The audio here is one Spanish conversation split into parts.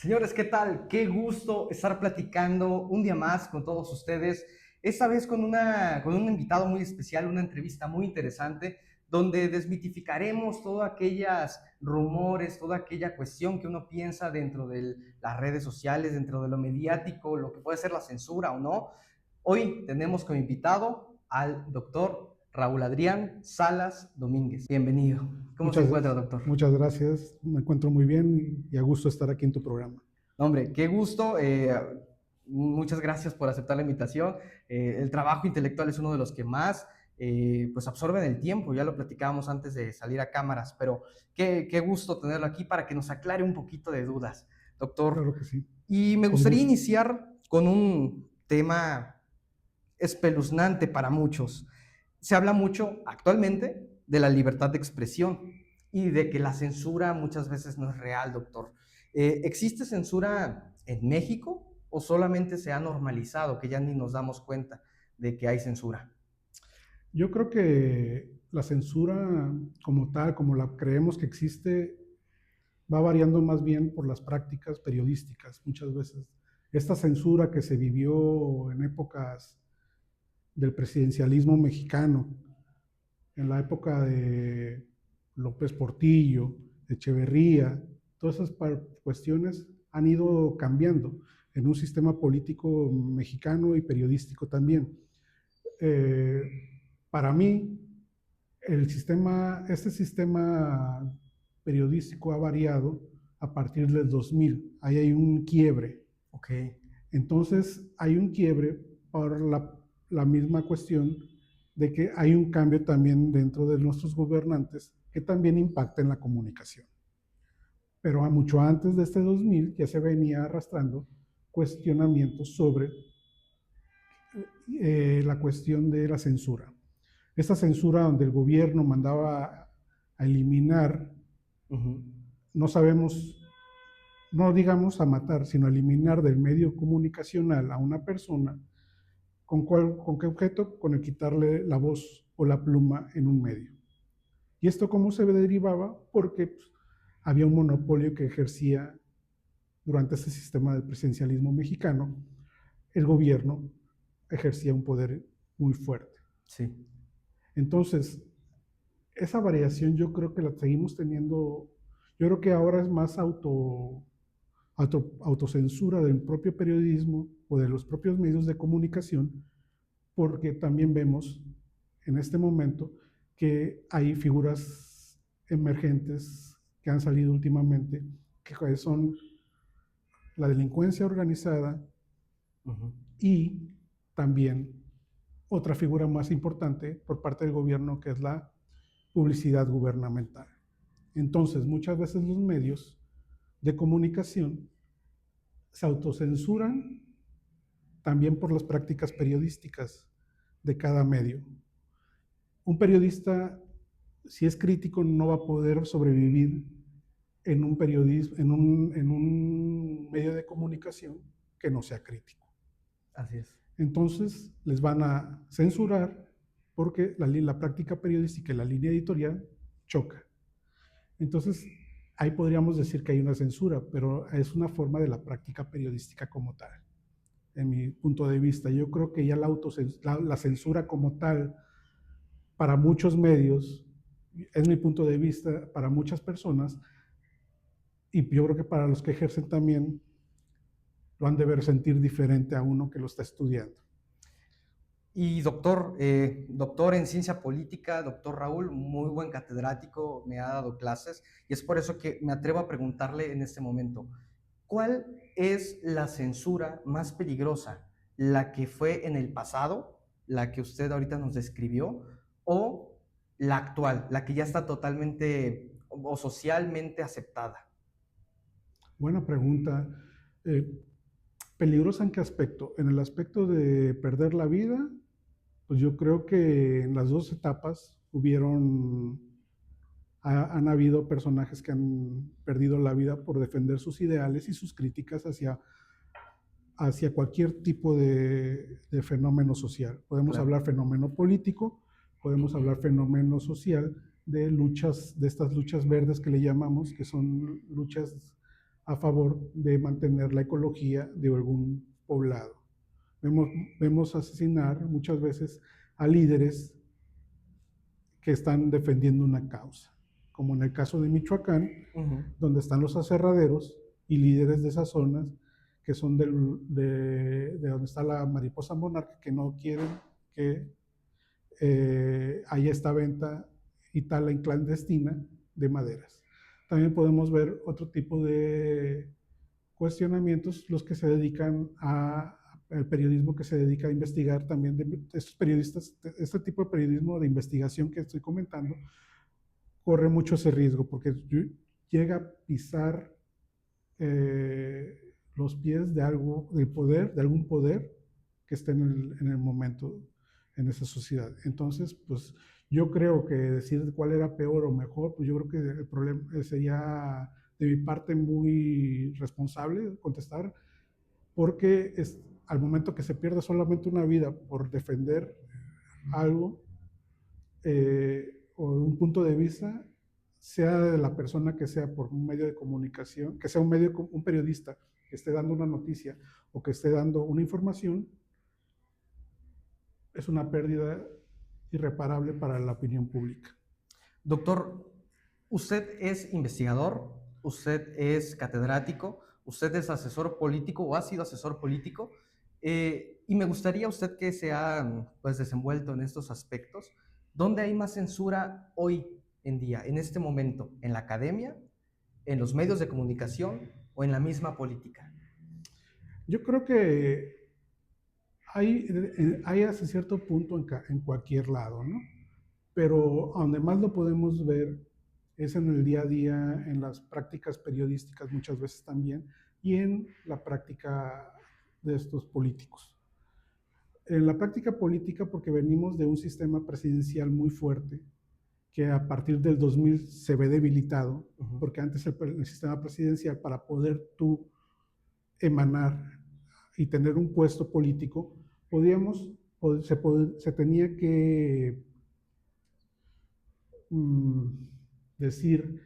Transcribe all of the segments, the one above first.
Señores, ¿qué tal? Qué gusto estar platicando un día más con todos ustedes. Esta vez con un invitado muy especial, una entrevista muy interesante, donde desmitificaremos todas aquellas rumores, toda aquella cuestión que uno piensa dentro de las redes sociales, dentro de lo mediático, lo que puede ser la censura o no. Hoy tenemos como invitado al doctor Raúl Adrián Salas Domínguez. Bienvenido. ¿Cómo se encuentra, doctor? Muchas gracias, me encuentro muy bien y a gusto estar aquí en tu programa. Hombre, qué gusto. Muchas gracias por aceptar la invitación. El trabajo intelectual es uno de los que más pues absorben el tiempo, ya lo platicábamos antes de salir a cámaras, pero qué gusto tenerlo aquí para que nos aclare un poquito de dudas, doctor. Claro que sí, Y me con gustaría gusto. iniciar con un tema espeluznante para muchos. Se habla mucho actualmente de la libertad de expresión y de que la censura muchas veces no es real, doctor. ¿Existe censura en México o solamente se ha normalizado que ya ni nos damos cuenta de que hay censura? Yo creo que la censura como tal, como la creemos que existe, va variando más bien por las prácticas periodísticas muchas veces. Esta censura que se vivió en épocas del presidencialismo mexicano, en la época de López Portillo, Echeverría, todas esas cuestiones han ido cambiando en un sistema político mexicano y periodístico también. Eh, para mí, este sistema periodístico ha variado a partir del 2000. Ahí hay un quiebre. Ok, Entonces, hay un quiebre por la misma cuestión de que hay un cambio también dentro de nuestros gobernantes que también impacta en la comunicación. Pero a mucho antes de este 2000 ya se venía arrastrando cuestionamientos sobre la cuestión de la censura. Esta censura donde el gobierno mandaba a eliminar, uh-huh, no sabemos, no digamos a matar, sino a eliminar del medio comunicacional a una persona. ¿Con qué objeto? Con el quitarle la voz o la pluma en un medio. ¿Y esto cómo se derivaba? Porque pues, había un monopolio que ejercía durante este sistema del presidencialismo mexicano, el gobierno ejercía un poder muy fuerte. sí. Entonces, esa variación yo creo que la seguimos teniendo, yo creo que ahora es más autocensura del propio periodismo o de los propios medios de comunicación, porque también vemos en este momento que hay figuras emergentes que han salido últimamente, que son la delincuencia organizada Uh-huh. y también otra figura más importante por parte del gobierno, que es la publicidad gubernamental. Entonces, muchas veces los medios de comunicación se autocensuran también por las prácticas periodísticas de cada medio. Un periodista, si es crítico, no va a poder sobrevivir en un periodismo, en un medio de comunicación que no sea crítico. Así es. Entonces les van a censurar porque la práctica periodística y la línea editorial choca. Entonces ahí podríamos decir que hay una censura, pero es una forma de la práctica periodística como tal. En mi punto de vista, yo creo que ya la censura como tal para muchos medios, es mi punto de vista, para muchas personas, y yo creo que para los que ejercen también, lo han de ver sentir diferente a uno que lo está estudiando. Y doctor, doctor en ciencia política, doctor Raúl, muy buen catedrático, me ha dado clases y es por eso que me atrevo a preguntarle en este momento, ¿cuál es la censura más peligrosa? ¿La que fue en el pasado, la que usted ahorita nos describió, o la actual, la que ya está totalmente o socialmente aceptada? Buena pregunta. Eh, ¿Peligrosa en qué aspecto? En el aspecto de perder la vida, pues yo creo que en las dos etapas han habido personajes que han perdido la vida por defender sus ideales y sus críticas hacia cualquier tipo de fenómeno social. Podemos Claro. hablar fenómeno político, podemos hablar fenómeno social de luchas, de estas luchas verdes que le llamamos, que son luchas a favor de mantener la ecología de algún poblado. Vemos asesinar muchas veces a líderes que están defendiendo una causa, como en el caso de Michoacán, donde están los aserraderos y líderes de esas zonas que son de donde está la mariposa monarca, que no quieren que haya esta venta y tala en clandestina de maderas. También podemos ver otro tipo de cuestionamientos, los que se dedican al periodismo, que se dedica a investigar también, de estos periodistas, este tipo de periodismo de investigación que estoy comentando, corre mucho ese riesgo, porque llega a pisar los pies de algo, del poder, de algún poder que esté en el momento en esa sociedad. Entonces, pues yo creo que decir cuál era peor o mejor, pues yo creo que el problema sería de mi parte muy responsable contestar, porque al momento que se pierde solamente una vida por defender algo o un punto de vista, sea de la persona que sea, por un medio de comunicación, que sea un periodista que esté dando una noticia o que esté dando una información, es una pérdida irreparable para la opinión pública. Doctor, usted es investigador, usted es catedrático, usted es asesor político o ha sido asesor político, y me gustaría usted que se ha pues, desenvuelto en estos aspectos. ¿Dónde hay más censura hoy en día, en este momento? ¿En la academia, en los medios de comunicación o en la misma política? Yo creo que hay hasta cierto punto en cualquier lado, ¿no? Pero donde más lo podemos ver es en el día a día, en las prácticas periodísticas muchas veces también, y en la práctica de estos políticos. En la práctica política, porque venimos de un sistema presidencial muy fuerte, que a partir del 2000 se ve debilitado, porque antes el sistema presidencial, para poder tú emanar y tener un puesto político, se tenía que decir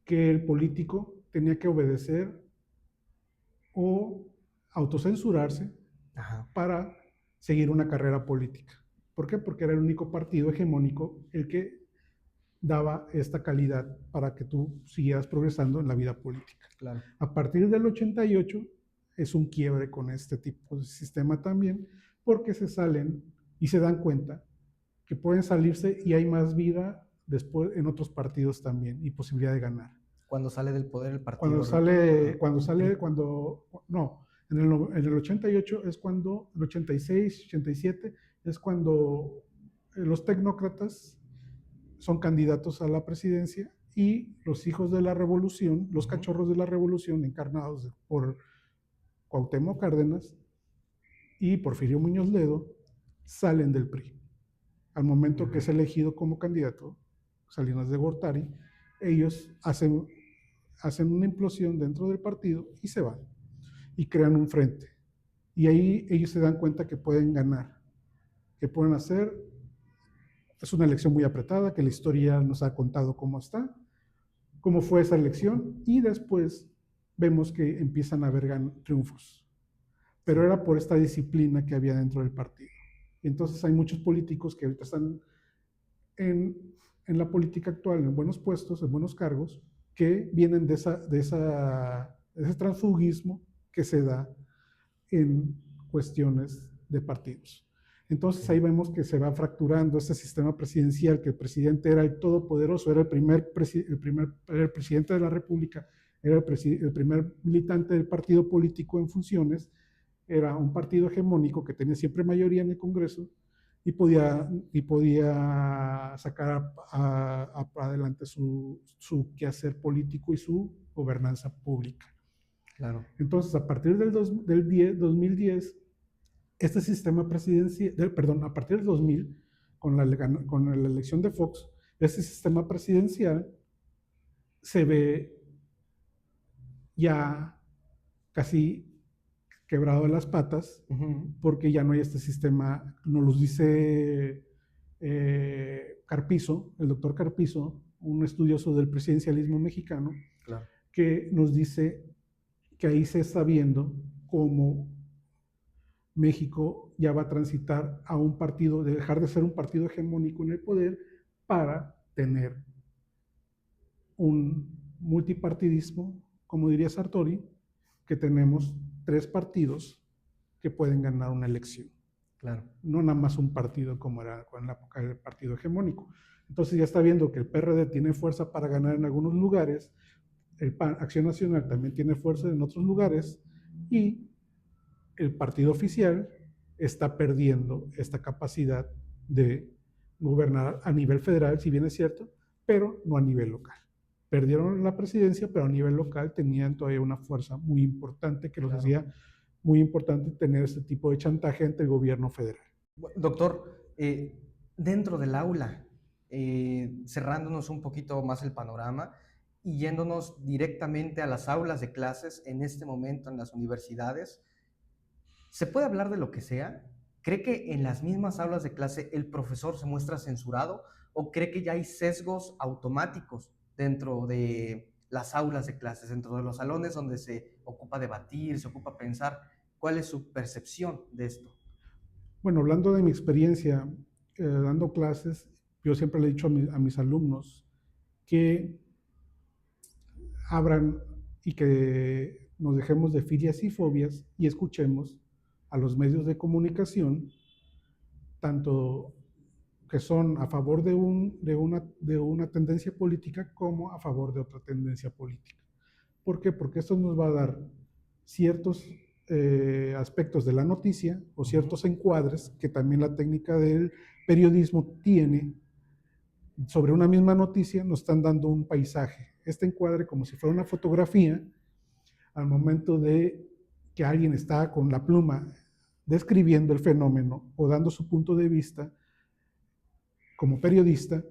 que el político tenía que obedecer o autocensurarse para seguir una carrera política. ¿Por qué? Porque era el único partido hegemónico el que daba esta calidad para que tú siguieras progresando en la vida política. Claro. A partir del 88 es un quiebre con este tipo de sistema también, porque se salen y se dan cuenta que pueden salirse y hay más vida después en otros partidos también y posibilidad de ganar. Cuando sale del poder el partido. En el 88 es cuando, el 86, 87 es cuando los tecnócratas son candidatos a la presidencia y los hijos de la revolución, los cachorros de la revolución encarnados por Cuauhtémoc Cárdenas y Porfirio Muñoz Ledo salen del PRI. Al momento que es elegido como candidato Salinas de Gortari, ellos hacen una implosión dentro del partido y se van y crean un frente. Y ahí ellos se dan cuenta que pueden ganar, que pueden hacer. Es una elección muy apretada, que la historia nos ha contado cómo fue esa elección, y después vemos que empiezan a haber triunfos. Pero era por esta disciplina que había dentro del partido. Entonces hay muchos políticos que ahorita están en la política actual, en buenos puestos, en buenos cargos, que vienen de ese transfugismo que se da en cuestiones de partidos. Entonces ahí vemos que se va fracturando este sistema presidencial, que el presidente era el todopoderoso, era el presidente de la República, era el primer militante del partido político en funciones, era un partido hegemónico que tenía siempre mayoría en el Congreso y podía sacar adelante su quehacer político y su gobernanza pública. Claro. Entonces, a partir del 2010, este sistema presidencial, a partir del 2000, con la elección de Fox, este sistema presidencial se ve ya casi quebrado de las patas, porque ya no hay este sistema, nos lo dice Carpizo, el doctor Carpizo, un estudioso del presidencialismo mexicano, claro, que nos dice que ahí se está viendo cómo México ya va a transitar a un partido, de dejar de ser un partido hegemónico en el poder para tener un multipartidismo, como diría Sartori, que tenemos 3 partidos que pueden ganar una elección. Claro. No nada más un partido como era en la época del partido hegemónico. Entonces ya está viendo que el PRD tiene fuerza para ganar en algunos lugares, el PAN, Acción Nacional, también tiene fuerza en otros lugares, y el partido oficial está perdiendo esta capacidad de gobernar a nivel federal, si bien es cierto, pero no a nivel local. Perdieron la presidencia, pero a nivel local tenían todavía una fuerza muy importante que los Claro. hacía muy importante tener este tipo de chantaje ante el gobierno federal. Doctor, dentro del aula, cerrándonos un poquito más el panorama y yéndonos directamente a las aulas de clases en este momento en las universidades, ¿se puede hablar de lo que sea? ¿Cree que en las mismas aulas de clase el profesor se muestra censurado o cree que ya hay sesgos automáticos dentro de las aulas de clases, dentro de los salones donde se ocupa debatir, se ocupa pensar? ¿Cuál es su percepción de esto? Bueno, hablando de mi experiencia dando clases, yo siempre le he dicho a mis alumnos que abran y que nos dejemos de filias y fobias y escuchemos a los medios de comunicación, tanto que son a favor de una tendencia política como a favor de otra tendencia política. ¿Por qué? Porque esto nos va a dar ciertos aspectos de la noticia o ciertos encuadres que también la técnica del periodismo tiene sobre una misma noticia, nos están dando un paisaje. Este encuadre, como si fuera una fotografía, al momento de que alguien está con la pluma describiendo el fenómeno o dando su punto de vista, como periodista,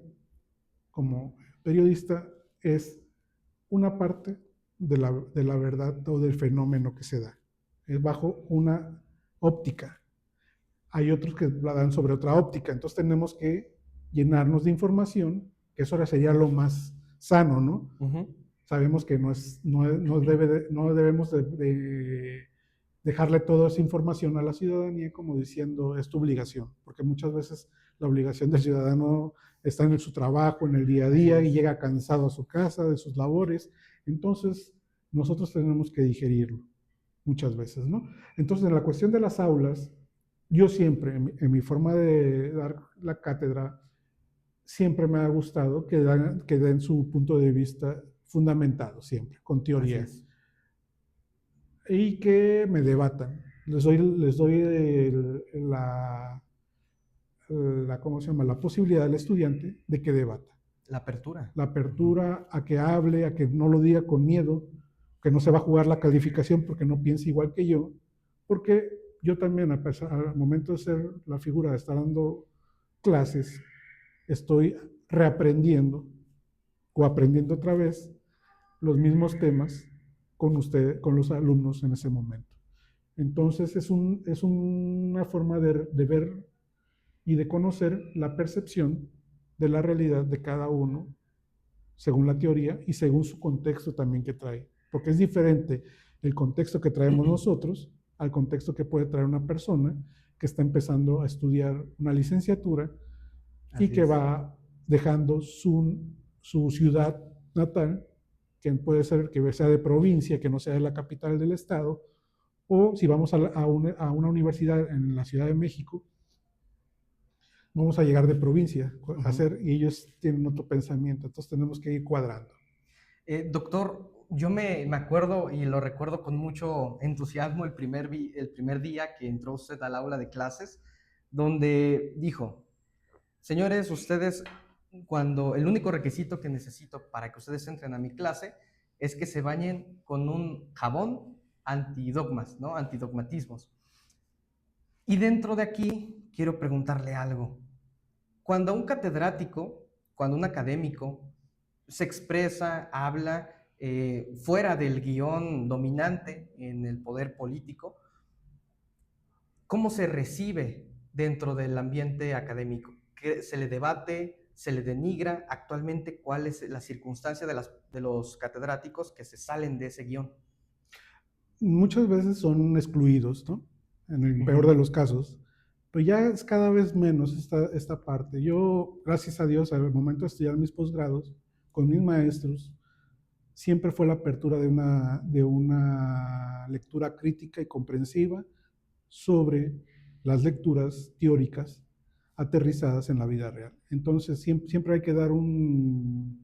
como periodista es una parte de la verdad o del fenómeno que se da. Es bajo una óptica. Hay otros que la dan sobre otra óptica. Entonces tenemos que llenarnos de información, que eso ahora sería lo más sano, ¿no? Sabemos que no debemos de dejarle toda esa información a la ciudadanía como diciendo es tu obligación, porque muchas veces la obligación del ciudadano está en su trabajo, en el día a día, y llega cansado a su casa de sus labores. Entonces nosotros tenemos que digerirlo muchas veces, ¿no? Entonces en la cuestión de las aulas, yo siempre, en mi forma de dar la cátedra, siempre me ha gustado que den su punto de vista fundamentado, siempre, con teoría. Y que me debatan. Les doy ¿cómo se llama? La posibilidad al estudiante de que debata. La apertura. La apertura a que hable, a que no lo diga con miedo, que no se va a jugar la calificación porque no piensa igual que yo, porque yo también, al momento de ser la figura de estar dando clases, estoy reaprendiendo o aprendiendo otra vez los mismos temas con los alumnos en ese momento. Entonces es una forma de ver y de conocer la percepción de la realidad de cada uno según la teoría y según su contexto también que trae. Porque es diferente el contexto que traemos nosotros al contexto que puede traer una persona que está empezando a estudiar una licenciatura y que va dejando su ciudad natal, que puede ser que sea de provincia, que no sea de la capital del estado, o si vamos a una universidad en la Ciudad de México, vamos a llegar de provincia y ellos tienen otro pensamiento, entonces tenemos que ir cuadrando. Doctor, yo me acuerdo y lo recuerdo con mucho entusiasmo el primer día que entró usted al aula de clases, donde dijo, señores, ustedes, cuando el único requisito que necesito para que ustedes entren a mi clase es que se bañen con un jabón antidogmas, ¿no? Antidogmatismos. Y dentro de aquí quiero preguntarle algo. Cuando un catedrático, cuando un académico se expresa, habla fuera del guión dominante en el poder político, ¿cómo se recibe dentro del ambiente académico? ¿Qué se le debate, se le denigra? Actualmente, ¿cuál es la circunstancia de los catedráticos que se salen de ese guión? muchas veces son excluidos, ¿no? En el peor de los casos. Pero ya es cada vez menos esta parte. Yo, gracias a Dios, al momento de estudiar mis posgrados, con mis maestros, siempre fue la apertura de una lectura crítica y comprensiva sobre las lecturas teóricas aterrizadas en la vida real. Entonces, siempre hay que dar una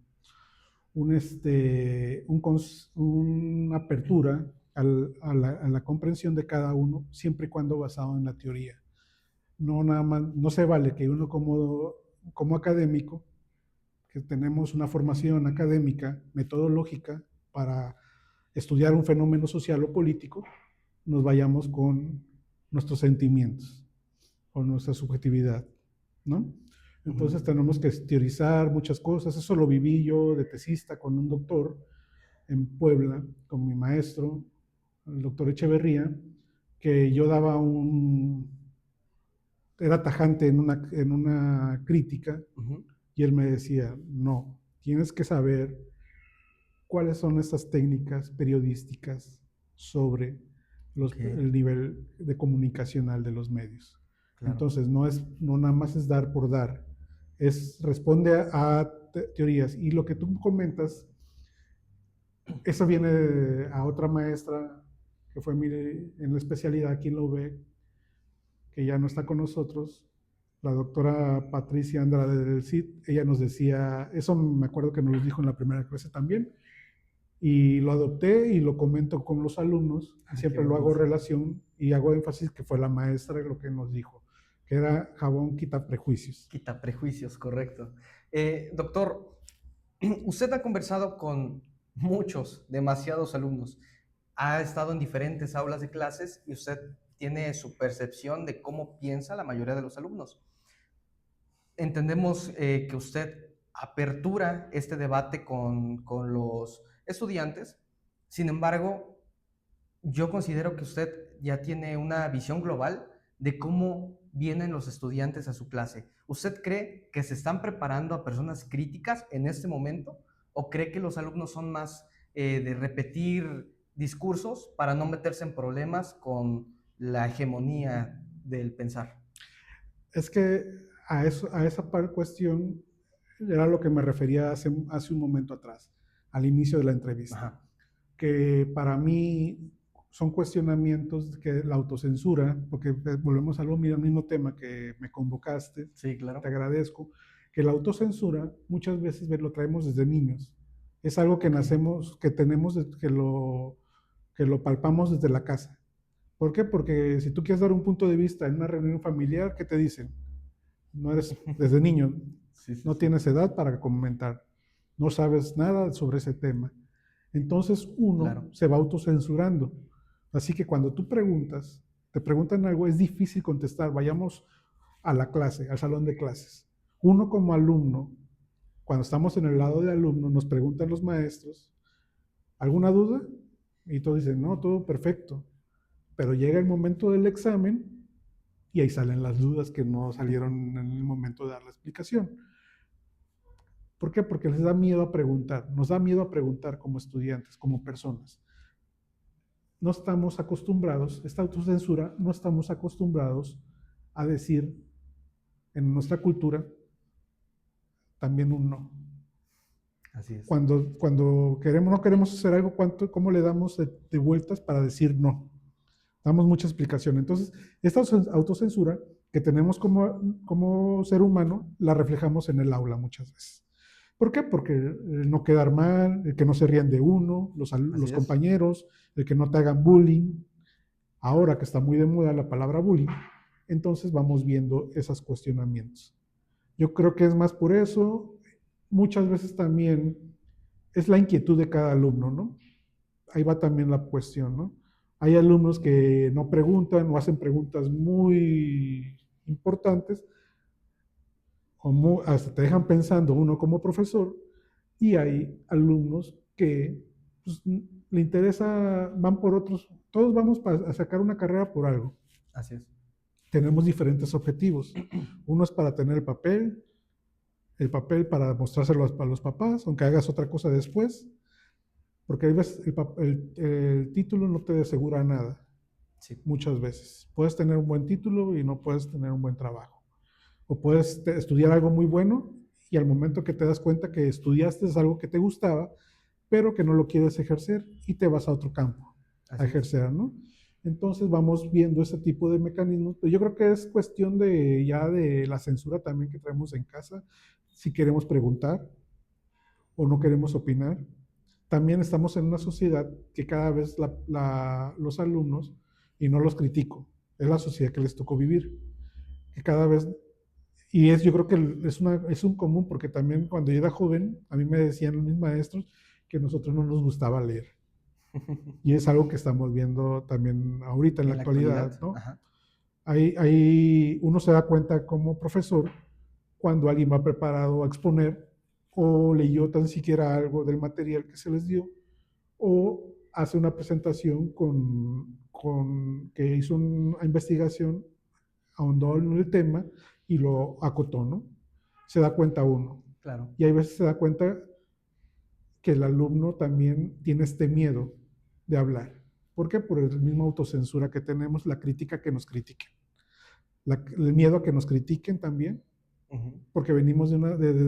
apertura a la comprensión de cada uno, siempre y cuando basado en la teoría. No, nada más, no se vale que uno como académico, que tenemos una formación académica, metodológica, para estudiar un fenómeno social o político, nos vayamos con nuestros sentimientos, con nuestra subjetividad, ¿no? Entonces tenemos que teorizar muchas cosas. Eso lo viví yo de tesista con un doctor en Puebla, con mi maestro, el doctor Echeverría, que yo daba era tajante en una crítica, y él me decía, no, tienes que saber cuáles son estas técnicas periodísticas sobre el nivel de comunicacional de los medios. Claro. Entonces, no nada más es dar por dar, responde a teorías. Y lo que tú comentas, eso viene a otra maestra que fue en la especialidad aquí en la UB, que ya no está con nosotros, la doctora Patricia Andrade del CID. Ella nos decía, eso me acuerdo que nos lo dijo en la primera clase también, y lo adopté y lo comento con los alumnos, y siempre lo hago relación y hago énfasis que fue la maestra lo que nos dijo, que era jabón quita prejuicios. Quita prejuicios, correcto. Doctor, usted ha conversado con muchos, demasiados alumnos, ha estado en diferentes aulas de clases y usted tiene su percepción de cómo piensa la mayoría de los alumnos. Entendemos que usted apertura este debate con los estudiantes. Sin embargo, yo considero que usted ya tiene una visión global de cómo vienen los estudiantes a su clase. ¿Usted cree que se están preparando a personas críticas en este momento o cree que los alumnos son más de repetir discursos para no meterse en problemas con la hegemonía del pensar? Es que a esa cuestión era lo que me refería hace un momento atrás, al inicio de la entrevista. Ajá. Que para mí son cuestionamientos que la autocensura, porque volvemos al mismo tema que me convocaste, sí, claro. Te agradezco, que la autocensura muchas veces lo traemos desde niños. Es algo que nacemos, que tenemos, que lo palpamos desde la casa. ¿Por qué? Porque si tú quieres dar un punto de vista en una reunión familiar, ¿qué te dicen? No eres desde niño, no tienes edad para comentar, no sabes nada sobre ese tema. Entonces uno se va autocensurando. Así que cuando tú te preguntan algo, es difícil contestar. Vayamos a la clase, al salón de clases. Uno como alumno, cuando estamos en el lado de alumno, nos preguntan los maestros, ¿alguna duda? Y todos dicen, no, todo perfecto. Pero llega el momento del examen y ahí salen las dudas que no salieron en el momento de dar la explicación. ¿Por qué? Porque les da miedo a preguntar, nos da miedo a preguntar como estudiantes, como personas. No estamos acostumbrados, esta autocensura, no estamos acostumbrados a decir en nuestra cultura también un no. Así es. Cuando no queremos hacer algo, ¿cómo le damos de vueltas para decir no? Damos mucha explicación. Entonces, esta autocensura que tenemos como ser humano, la reflejamos en el aula muchas veces. ¿Por qué? Porque el no quedar mal, el que no se rían de uno, los compañeros, el que no te hagan bullying. Ahora que está muy de moda la palabra bullying, entonces vamos viendo esos cuestionamientos. Yo creo que es más por eso. Muchas veces también es la inquietud de cada alumno, ¿no? Ahí va también la cuestión, ¿no? Hay alumnos que no preguntan o hacen preguntas muy importantes, hasta te dejan pensando uno como profesor, y hay alumnos que pues, le interesa, van por otros, todos vamos a sacar una carrera por algo. Así es. Tenemos diferentes objetivos. Uno es para tener el papel para mostrárselo a los papás, aunque hagas otra cosa después. Porque hay veces el título no te asegura nada, Sí, muchas veces. Puedes tener un buen título y no puedes tener un buen trabajo. O puedes estudiar algo muy bueno y al momento que te das cuenta que estudiaste es algo que te gustaba, pero que no lo quieres ejercer y te vas a otro campo a así es. ejercer, ¿no? Entonces vamos viendo ese tipo de mecanismos. Pero yo creo que es cuestión de ya de la censura también que traemos en casa, si queremos preguntar o no queremos opinar. También estamos en una sociedad que cada vez los alumnos, y no los critico, es la sociedad que les tocó vivir, que cada vez, y yo creo que es un común, porque también cuando yo era joven, a mí me decían mis maestros que a nosotros no nos gustaba leer. Y es algo que estamos viendo también ahorita en la En la actualidad, actualidad, ¿no? ajá, Uno se da cuenta como profesor cuando alguien va preparado a exponer o leyó tan siquiera algo del material que se les dio o hace una presentación que hizo una investigación, ahondó en el tema y lo acotó, ¿no? Se da cuenta uno. claro. Y hay veces se da cuenta que el alumno también tiene este miedo de hablar. ¿Por qué? Por el mismo autocensura que tenemos, la crítica que nos critiquen. El miedo a que nos critiquen también, Ujú. porque venimos de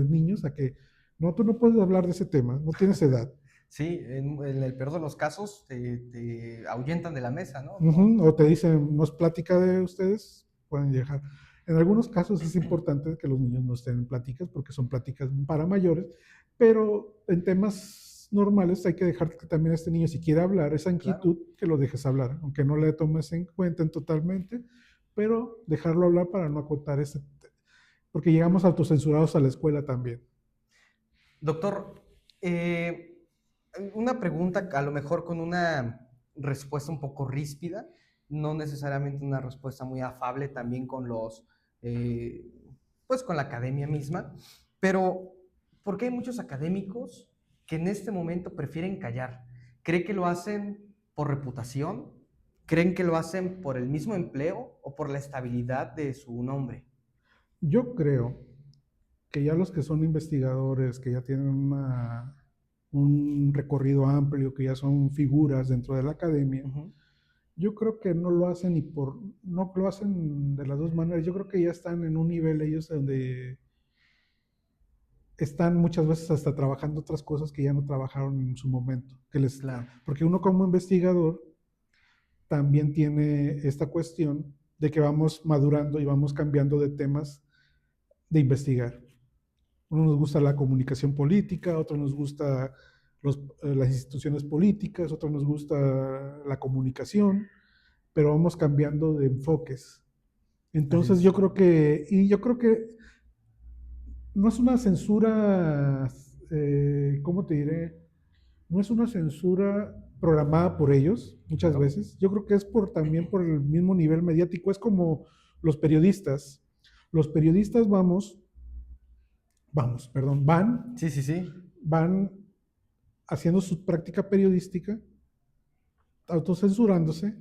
niños a que, no, tú no puedes hablar de ese tema, no tienes edad. Sí, en el peor de los casos te ahuyentan de la mesa, ¿no? No. O te dicen, no es plática de ustedes, pueden llegar. En algunos casos es importante que los niños no estén en pláticas porque son pláticas para mayores, pero en temas normales hay que dejar que también este niño, si quiere hablar, esa Claro. inquietud, que lo dejes hablar, aunque no le tomes en cuenta totalmente, pero dejarlo hablar para no acotar ese, porque llegamos autocensurados a la escuela también. Doctor, eh, una pregunta a lo mejor con una respuesta un poco ríspida, no necesariamente una respuesta muy afable también con eh, pues con la academia misma, pero ¿por qué hay muchos académicos que en este momento prefieren callar? ¿Cree que lo hacen por reputación? ¿Creen que lo hacen por el mismo empleo o por la estabilidad de su nombre? Yo creo que ya los que son investigadores, que ya tienen un recorrido amplio, que ya son figuras dentro de la academia, Ujú. yo creo que no lo hacen no lo hacen de las dos maneras. Yo creo que ya están en un nivel ellos donde están muchas veces hasta trabajando otras cosas que ya no trabajaron en su momento. Claro, Porque uno como investigador también tiene esta cuestión de que vamos madurando y vamos cambiando de temas de investigar. Uno nos gusta la comunicación política, otro nos gusta las instituciones políticas, otro nos gusta la comunicación, pero vamos cambiando de enfoques. así Entonces es. yo creo que no es una censura, ¿cómo te diré? No es una censura programada por ellos muchas Claro. veces. Yo creo que es también por el mismo nivel mediático. Es como los periodistas. Los periodistas Sí, sí, sí. van haciendo su práctica periodística, autocensurándose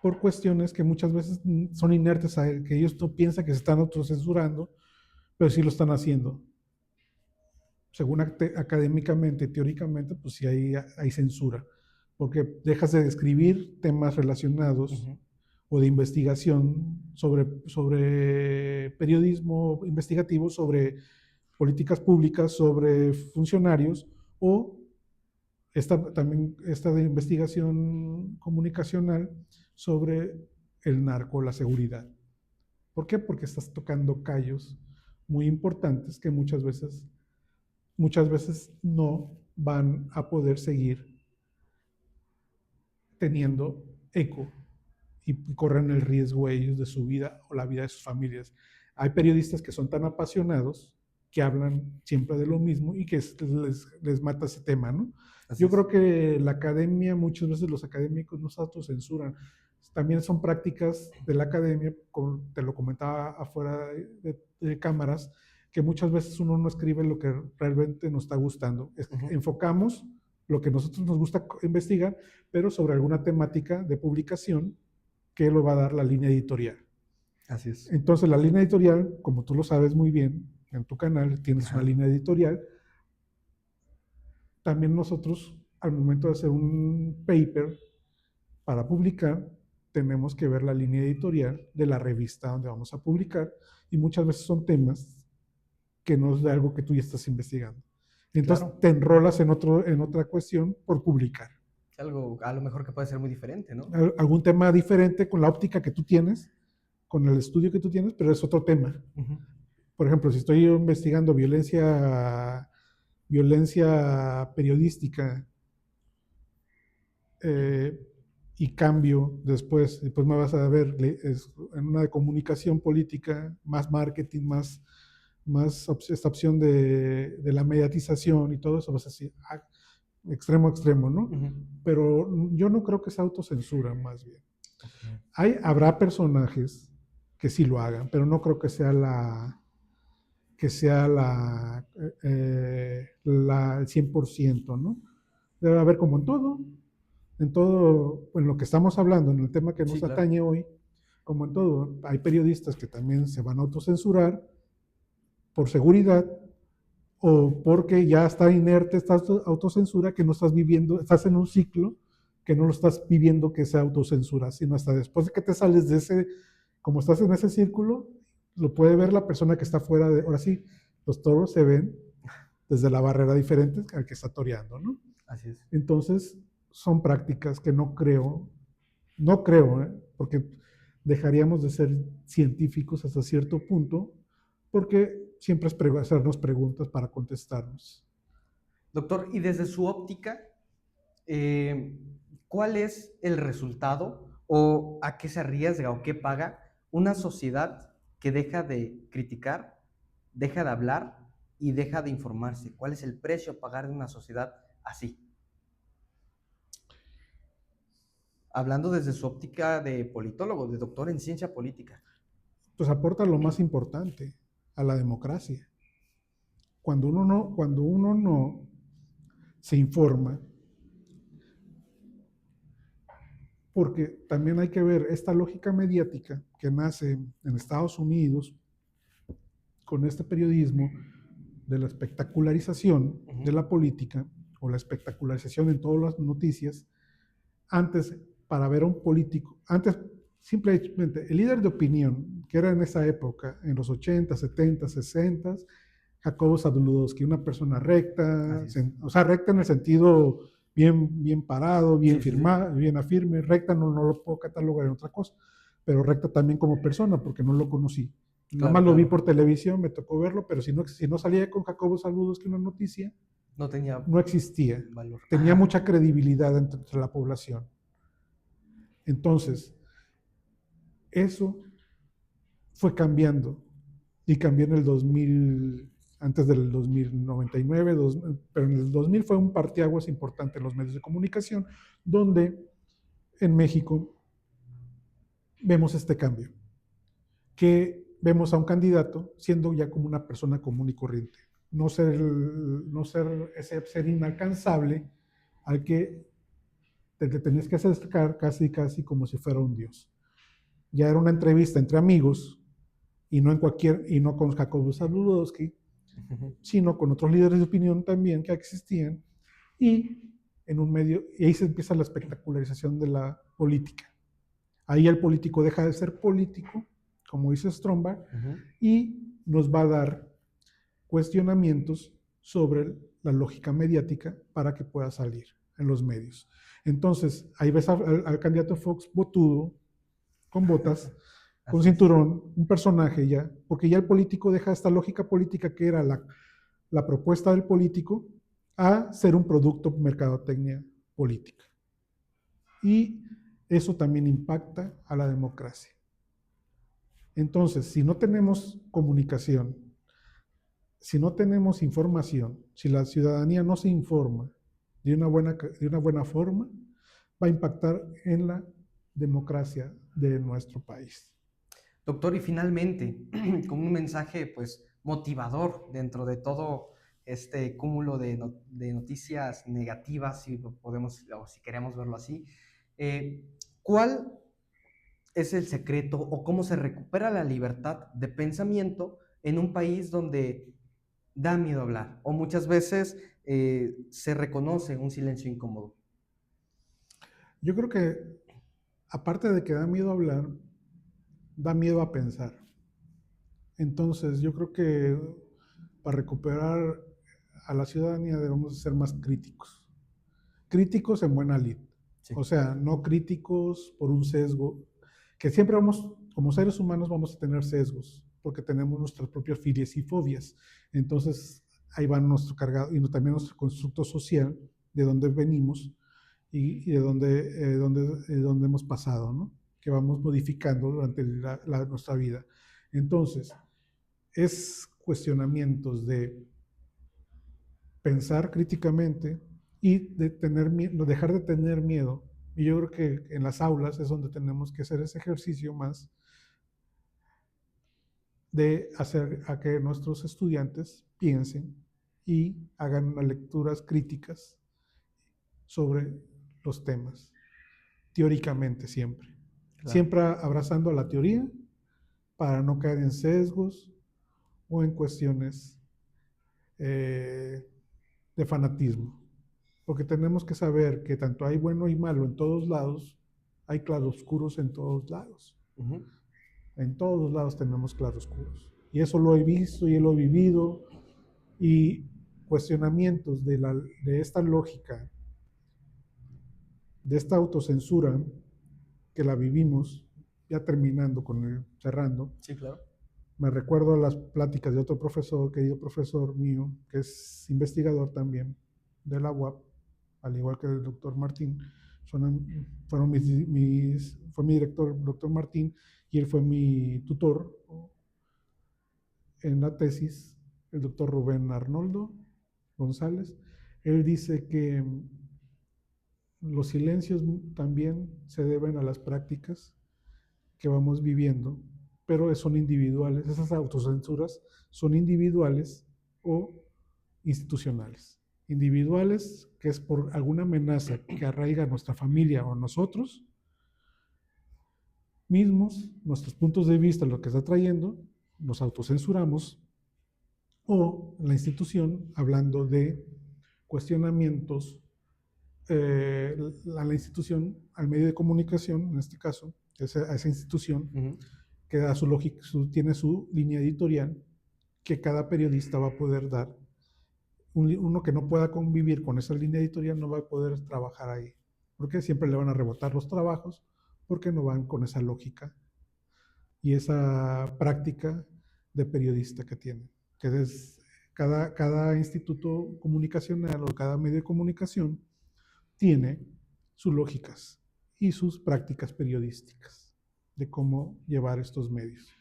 por cuestiones que muchas veces son inertes a él, que ellos no piensan que se están autocensurando, pero sí lo están haciendo. Según académicamente, teóricamente, pues sí hay censura, porque dejas de escribir temas relacionados Ujú. o de investigación sobre periodismo investigativo, sobre políticas públicas, sobre funcionarios, o también esta de investigación comunicacional sobre el narco, la seguridad. ¿Por qué? Porque estás tocando callos muy importantes que muchas veces no van a poder seguir teniendo eco y corren el riesgo ellos de su vida o la vida de sus familias. Hay periodistas que son tan apasionados que hablan siempre de lo mismo y que les mata ese tema, ¿no? Así Yo es. creo que la academia, muchas veces los académicos no se autocensuran. También son prácticas de la academia, como te lo comentaba afuera de cámaras, que muchas veces uno no escribe lo que realmente nos está gustando. Ujú. Enfocamos lo que nosotros nos gusta investigar, pero sobre alguna temática de publicación que lo va a dar la línea editorial. Así es. Entonces, la línea editorial, como tú lo sabes muy bien, en tu canal tienes una Ajá. línea editorial, también nosotros al momento de hacer un paper para publicar, tenemos que ver la línea editorial de la revista donde vamos a publicar, y muchas veces son temas que no es de algo que tú ya estás investigando. Entonces Claro, te enrolas en otra cuestión por publicar. algo a lo mejor que puede ser muy diferente, ¿no? Algún tema diferente con la óptica que tú tienes, con el estudio que tú tienes, pero es otro tema. Ujú. Por ejemplo, si estoy investigando violencia periodística, eh, y cambio después me vas a ver en una de comunicación política, más marketing, más esta opción de la mediatización y todo eso, vas a decir, extremo a extremo, ¿no? Ujú. Pero yo no creo que sea autocensura, más bien. Ok. Habrá personajes que sí lo hagan, pero no creo que sea el 100%, ¿no? Debe haber como en todo, en lo que estamos hablando, en el tema que Sí, nos claro. atañe hoy, como en todo, hay periodistas que también se van a autocensurar por seguridad o porque ya está inerte esta autocensura, que no estás viviendo, estás en un ciclo que no lo estás viviendo que sea autocensura, sino hasta después de que te sales de ese, como estás en ese círculo, lo puede ver la persona que está fuera de, ahora sí, los toros se ven desde la barrera diferente al que está toreando, ¿no? Así es. Entonces, son prácticas que no creo, porque dejaríamos de ser científicos hasta cierto punto, porque siempre es hacernos preguntas para contestarnos. Doctor, y desde su óptica, eh, ¿cuál es el resultado o a qué se arriesga o qué paga una sociedad que deja de criticar, deja de hablar y deja de informarse? ¿Cuál es el precio a pagar de una sociedad así? Hablando desde su óptica de politólogo, de doctor en ciencia política. Pues aporta lo más importante a la democracia. Cuando uno no se informa, porque también hay que ver esta lógica mediática que nace en Estados Unidos con este periodismo de la espectacularización de Ujú. la política, o la espectacularización en todas las noticias. Antes, para ver a un político, antes simplemente el líder de opinión, que era en esa época, en los 80, 70, 60, Jacobo Zabludowski, una persona recta, Así es. o sea, recta en el sentido bien parado, bien Sí, sí, sí. firmado, bien afirme. Recta no lo puedo catalogar en otra cosa, pero recta también como persona, porque no lo conocí. Nada Claro, más lo vi claro. por televisión, me tocó verlo, pero si no salía con Jacobo Zabludowski una noticia, No tenía no existía. valor. Tenía mucha credibilidad entre la población. Entonces, eso fue cambiando, y cambió en el 2000, antes del 2099, pero en el 2000 fue un parteaguas importante en los medios de comunicación, donde en México vemos este cambio, que vemos a un candidato siendo ya como una persona común y corriente, no ser ese ser inalcanzable al que te tenías que acercar casi como si fuera un dios. Ya era una entrevista entre amigos, y no con Jacobo Zabludowski, sino con otros líderes de opinión también que existían, y en un medio, y ahí se empieza la espectacularización de la política. Ahí el político deja de ser político, como dice Stromberg, y nos va a dar cuestionamientos sobre la lógica mediática para que pueda salir en los medios. Entonces, ahí ves al candidato Fox botudo, con botas, con Así es. cinturón, un personaje ya, porque ya el político deja esta lógica política que era la propuesta del político a ser un producto mercadotecnia política. Y eso también impacta a la democracia. Entonces, si no tenemos comunicación, si no tenemos información, si la ciudadanía no se informa de una buena forma, va a impactar en la democracia de nuestro país. Doctor, y finalmente, con un mensaje pues motivador dentro de todo este cúmulo de noticias negativas, si podemos o si queremos verlo así, ¿cuál es el secreto o cómo se recupera la libertad de pensamiento en un país donde da miedo hablar o muchas veces se reconoce un silencio incómodo? Yo creo que, aparte de que da miedo hablar, da miedo a pensar. Entonces, yo creo que para recuperar a la ciudadanía debemos ser más críticos. Críticos en buena lid. Sí, O sea, no críticos por un sesgo, que siempre vamos, como seres humanos, vamos a tener sesgos, porque tenemos nuestras propias filias y fobias. Entonces, ahí va nuestro cargado y también nuestro constructo social, de dónde venimos y de dónde hemos pasado, ¿no? Que vamos modificando durante nuestra vida. Entonces, es cuestionamientos de pensar críticamente y de dejar de tener miedo. Y yo creo que en las aulas es donde tenemos que hacer ese ejercicio más de hacer a que nuestros estudiantes piensen y hagan unas lecturas críticas sobre los temas, teóricamente siempre. claro. Siempre abrazando a la teoría para no caer en sesgos o en cuestiones eh, de fanatismo. Porque tenemos que saber que tanto hay bueno y malo en todos lados, hay claroscuros en todos lados. Ujú. En todos lados tenemos claroscuros. Y eso lo he visto y lo he vivido. Y cuestionamientos de esta lógica, de esta autocensura que la vivimos, ya terminando cerrando, Sí, claro. me recuerdo a las pláticas de otro profesor, querido profesor mío, que es investigador también de la UAP, al igual que el doctor Martín. Fue mi director, el doctor Martín, y él fue mi tutor en la tesis, el doctor Rubén Arnoldo González. Él dice que los silencios también se deben a las prácticas que vamos viviendo, pero son individuales, esas autocensuras son individuales o institucionales. Individuales, que es por alguna amenaza que arraiga a nuestra familia o a nosotros mismos, nuestros puntos de vista, lo que está trayendo, nos autocensuramos, o la institución, hablando de cuestionamientos a la institución, al medio de comunicación, en este caso, a esa institución, Ujú. que da su lógica, tiene su línea editorial, que cada periodista va a poder dar. Uno que no pueda convivir con esa línea editorial no va a poder trabajar ahí, porque siempre le van a rebotar los trabajos, porque no van con esa lógica y esa práctica de periodista que tienen. Que es cada instituto comunicacional o cada medio de comunicación tiene sus lógicas y sus prácticas periodísticas de cómo llevar estos medios.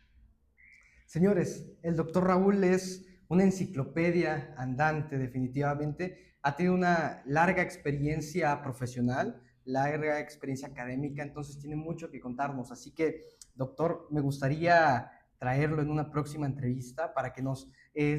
Señores, el doctor Raúl es una enciclopedia andante, definitivamente. Ha tenido una larga experiencia profesional, larga experiencia académica, entonces tiene mucho que contarnos. Así que, doctor, me gustaría traerlo en una próxima entrevista para que nos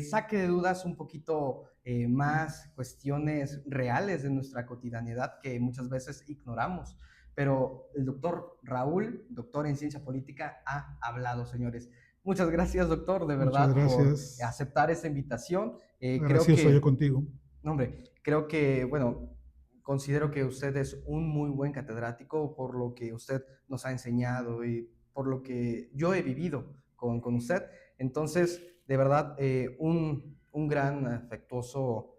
saque de dudas un poquito más cuestiones reales de nuestra cotidianidad que muchas veces ignoramos. Pero el doctor Raúl, doctor en ciencia política, ha hablado, señores. Muchas gracias, doctor, de Muchas verdad, por gracias. aceptar esta invitación. Creo Agradecido soy yo que, contigo. no, hombre, creo que, bueno, considero que usted es un muy buen catedrático por lo que usted nos ha enseñado y por lo que yo he vivido con usted. Entonces, de verdad, un gran afectuoso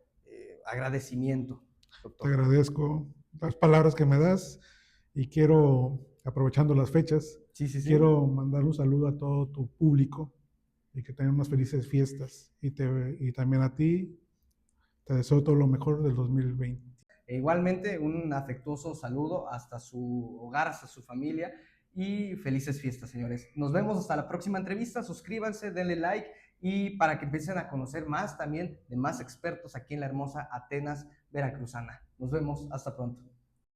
agradecimiento, Te doctor. agradezco las palabras que me das y quiero, aprovechando las fechas, Sí, sí, sí. quiero mandar un saludo a todo tu público y que tengan unas felices fiestas. Y también a ti, te deseo todo lo mejor del 2020. E igualmente, un afectuoso saludo hasta su hogar, hasta su familia y felices fiestas, señores. Nos vemos hasta la próxima entrevista. Suscríbanse, denle like y para que empiecen a conocer más también de más expertos aquí en la hermosa Atenas veracruzana. Nos vemos, hasta pronto.